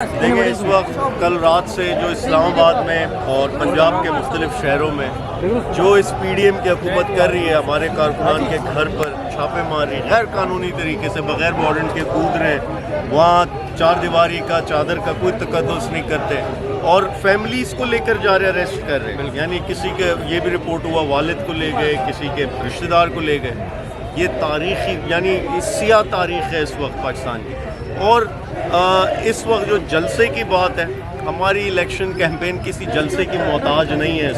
دیکھیں اس وقت کل رات سے جو اسلام آباد میں اور پنجاب کے مختلف شہروں میں جو اس پی ڈی ایم کی حکومت کر رہی ہے، ہمارے کارکنان کے گھر پر چھاپے مار رہی ہے، غیر قانونی طریقے سے بغیر وارنٹ کے کود رہے ہیں، وہاں چار دیواری کا چادر کا کوئی تقدس نہیں کرتے اور فیملیز کو لے کر جا رہے اریسٹ کر رہے ہیں، یعنی کسی کے یہ بھی رپورٹ ہوا والد کو لے گئے، کسی کے رشتہ دار کو لے گئے۔ یہ تاریخی یعنی سیاہ تاریخ ہے اس وقت پاکستان کی۔ اور اس وقت جو جلسے کی بات ہے، ہماری الیکشن کیمپین کسی جلسے کی محتاج نہیں ہے۔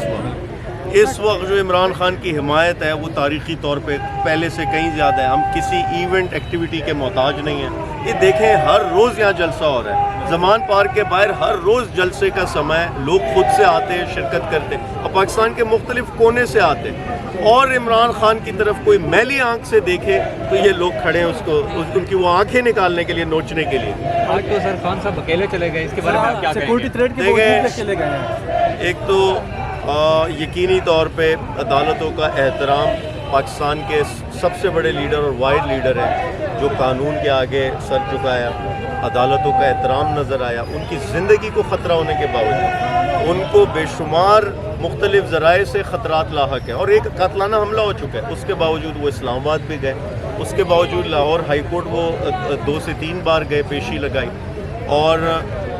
اس وقت جو عمران خان کی حمایت ہے وہ تاریخی طور پہ پہلے سے کہیں زیادہ ہے۔ ہم کسی ایونٹ ایکٹیویٹی کے محتاج نہیں ہیں۔ یہ دیکھیں ہر روز یہاں جلسہ ہو رہا ہے، زمان پارک کے باہر ہر روز جلسے کا سمے ہے، لوگ خود سے آتے ہیں، شرکت کرتے ہیں اور پاکستان کے مختلف کونے سے آتے ہیں۔ اور عمران خان کی طرف کوئی میلی آنکھ سے دیکھے تو یہ لوگ کھڑے ہیں اس کو ان کی وہ آنکھیں نکالنے کے لیے، نوچنے کے لیے۔ آج تو سر خان صاحب اکیلے چلے گئے، اس کے بارے میں آپ کیا کہیں گے؟ تھریٹ کے باوجود چلے گئے ہیں۔ ایک تو یقینی طور پہ عدالتوں کا احترام، پاکستان کے سب سے بڑے لیڈر اور واحد لیڈر ہیں جو قانون کے آگے سر جھکایا، عدالتوں کا احترام نظر آیا، ان کی زندگی کو خطرہ ہونے کے باوجود ان کو بے شمار مختلف ذرائع سے خطرات لاحق ہیں اور ایک قاتلانہ حملہ ہو چکا ہے، اس کے باوجود وہ اسلام آباد بھی گئے، اس کے باوجود لاہور ہائی کورٹ وہ 2 سے 3 بار گئے، پیشی لگائی۔ اور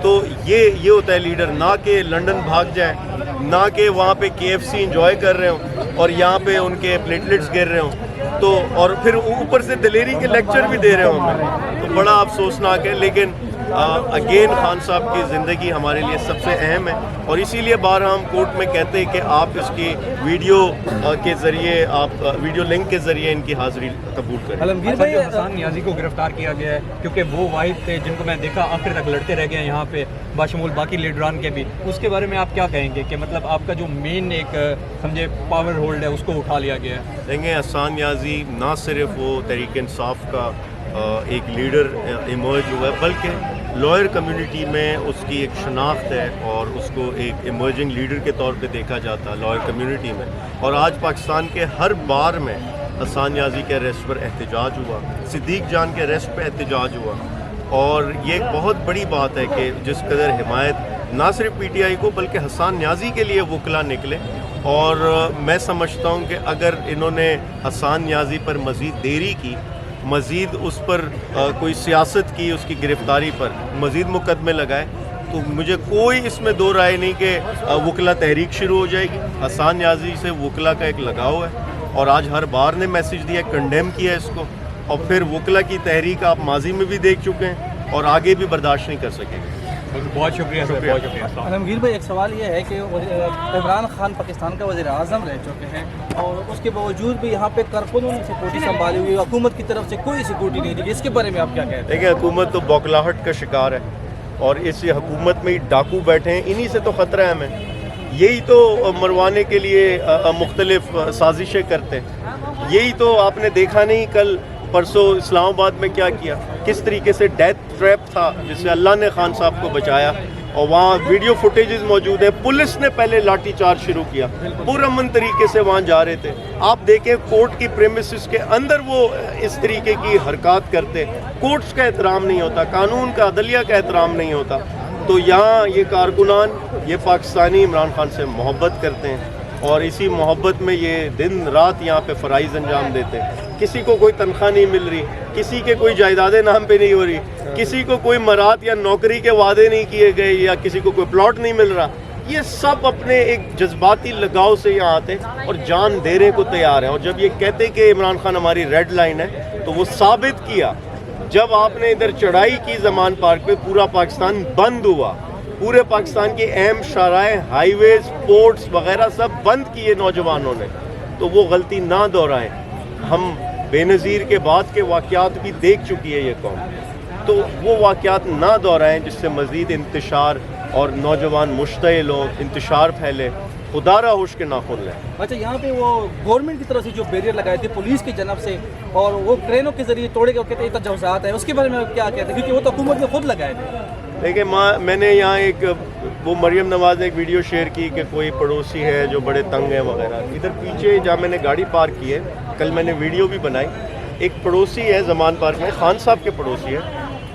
تو یہ ہوتا ہے لیڈر، نہ کہ لنڈن بھاگ جائیں، نہ کہ وہاں پہ KFC انجوائے کر رہے ہوں اور یہاں پہ ان کے پلیٹلیٹس گر رہے ہوں، تو اور پھر اوپر سے دلیری کے لیکچر بھی دے رہے ہوں ہمیں، تو بڑا افسوسناک ہے۔ لیکن اگین خان صاحب کی زندگی ہمارے لیے سب سے اہم ہے اور اسی لیے بار ہم کورٹ میں کہتے ہیں کہ آپ اس کی ویڈیو کے ذریعے، آپ ویڈیو لنک کے ذریعے ان کی حاضری قبول کریں۔ عالمگیر بھائی، حسان نیازی کو گرفتار کیا گیا ہے کیونکہ وہ واحد تھے جن کو میں دیکھا آخر تک لڑتے رہ گئے ہیں یہاں پہ، باشمول باقی لیڈران کے بھی۔ اس کے بارے میں آپ کیا کہیں گے کہ مطلب آپ کا جو مین ایک سمجھے پاور ہولڈ ہے اس کو اٹھا لیا گیا ہے؟ دیکھیں حسان نیازی نہ صرف وہ تحریک انصاف کا ایک لیڈر ایمرج ہوا ہے، بلکہ لائر کمیونٹی میں اس کی ایک شناخت ہے اور اس کو ایک ایمرجنگ لیڈر کے طور پہ دیکھا جاتا ہے لائر کمیونٹی میں۔ اور آج پاکستان کے ہر بار میں حسان نیازی کے اریسٹ پر احتجاج ہوا، صدیق جان کے اریسٹ پہ احتجاج ہوا، اور یہ ایک بہت بڑی بات ہے کہ جس قدر حمایت نہ صرف PTI کو بلکہ حسان نیازی کے لیے وکلا نکلے۔ اور میں سمجھتا ہوں کہ اگر انہوں نے حسان نیازی پر مزید دیری کی، مزید اس پر کوئی سیاست کی، اس کی گرفتاری پر مزید مقدمے لگائے، تو مجھے کوئی اس میں دو رائے نہیں کہ وکلا تحریک شروع ہو جائے گی۔ حسان نیازی سے وکلا کا ایک لگاؤ ہے اور آج ہر بار نے میسج دیا، کنڈیم کیا اس کو، اور پھر وکلا کی تحریک آپ ماضی میں بھی دیکھ چکے ہیں اور آگے بھی برداشت نہیں کر سکیں گے۔ بہت شکریہ سر، بہت شکریہ۔ عالمگیر بھائی، ایک سوال یہ ہے کہ عمران خان پاکستان کا وزیر اعظم رہ چکے ہیں اور اس کے باوجود بھی یہاں پہ کارکنوں نے سیکورٹی سنبھالی ہوئی، حکومت کی طرف سے کوئی سیکورٹی نہیں دی، اس کے بارے میں آپ کیا کہتے ہیں؟ دیکھیں حکومت تو بوکھلاہٹ کا شکار ہے اور اس حکومت میں ہی ڈاکو بیٹھے ہیں، انہی سے تو خطرہ ہے ہمیں، یہی تو مروانے کے لیے مختلف سازشیں کرتے ہیں۔ یہی تو آپ نے دیکھا نہیں کل پرسوں اسلام آباد میں کیا کیا، کس طریقے سے ڈیتھ ٹریپ تھا جس سے اللہ نے خان صاحب کو بچایا، اور وہاں ویڈیو فوٹیجز موجود ہیں۔ پولیس نے پہلے لاٹھی چارج شروع کیا، پرامن طریقے سے وہاں جا رہے تھے۔ آپ دیکھیں کورٹ کی پریمیسز کے اندر وہ اس طریقے کی حرکات کرتے، کورٹس کا احترام نہیں ہوتا، قانون کا، عدلیہ کا احترام نہیں ہوتا۔ تو یہاں یہ کارکنان، یہ پاکستانی عمران خان سے محبت کرتے ہیں اور اسی محبت میں یہ دن رات یہاں پہ فرائض انجام دیتے ہیں۔ کسی کو کوئی تنخواہ نہیں مل رہی، کسی کے کوئی جائیدادیں نام پہ نہیں ہو رہی، کسی کو کوئی مراد یا نوکری کے وعدے نہیں کیے گئے یا کسی کو کوئی پلاٹ نہیں مل رہا۔ یہ سب اپنے ایک جذباتی لگاؤ سے یہاں آتے اور جان دینے کو تیار ہیں، اور جب یہ کہتے کہ عمران خان ہماری ریڈ لائن ہے تو وہ ثابت کیا جب آپ نے ادھر چڑھائی کی زمان پارک پہ، پورا پاکستان بند ہوا، پورے پاکستان کے اہم شاہراہیں، ہائی ویز، پورٹس وغیرہ سب بند کیے نوجوانوں نے، تو وہ غلطی نہ دہرائیں۔ ہم بے نظیر کے بعد کے واقعات بھی دیکھ چکی ہے یہ قوم، تو وہ واقعات نہ دہرائیں جس سے مزید انتشار اور نوجوان مشتعل ہوں، انتشار پھیلے۔ خدا را ہوش کے ناخن لیں۔ اچھا، یہاں پہ وہ گورنمنٹ کی طرف سے جو بیریئر لگائے تھے پولیس کی جانب سے اور وہ ٹرینوں کے ذریعے توڑے گئے، کہتے ہیں تجاوزات ہیں، اس کے بارے میں کیا کہتے ہیں؟ کیونکہ وہ تو حکومت نے خود لگائے تھے۔ دیکھیں میں نے یہاں ایک وہ مریم نواز نے ایک ویڈیو شیئر کی کہ کوئی پڑوسی ہے جو بڑے تنگ ہیں وغیرہ۔ ادھر پیچھے جہاں میں نے گاڑی پارک کی ہے، کل میں نے ویڈیو بھی بنائی، ایک پڑوسی ہے زمان پارک میں، خان صاحب کے پڑوسی ہے،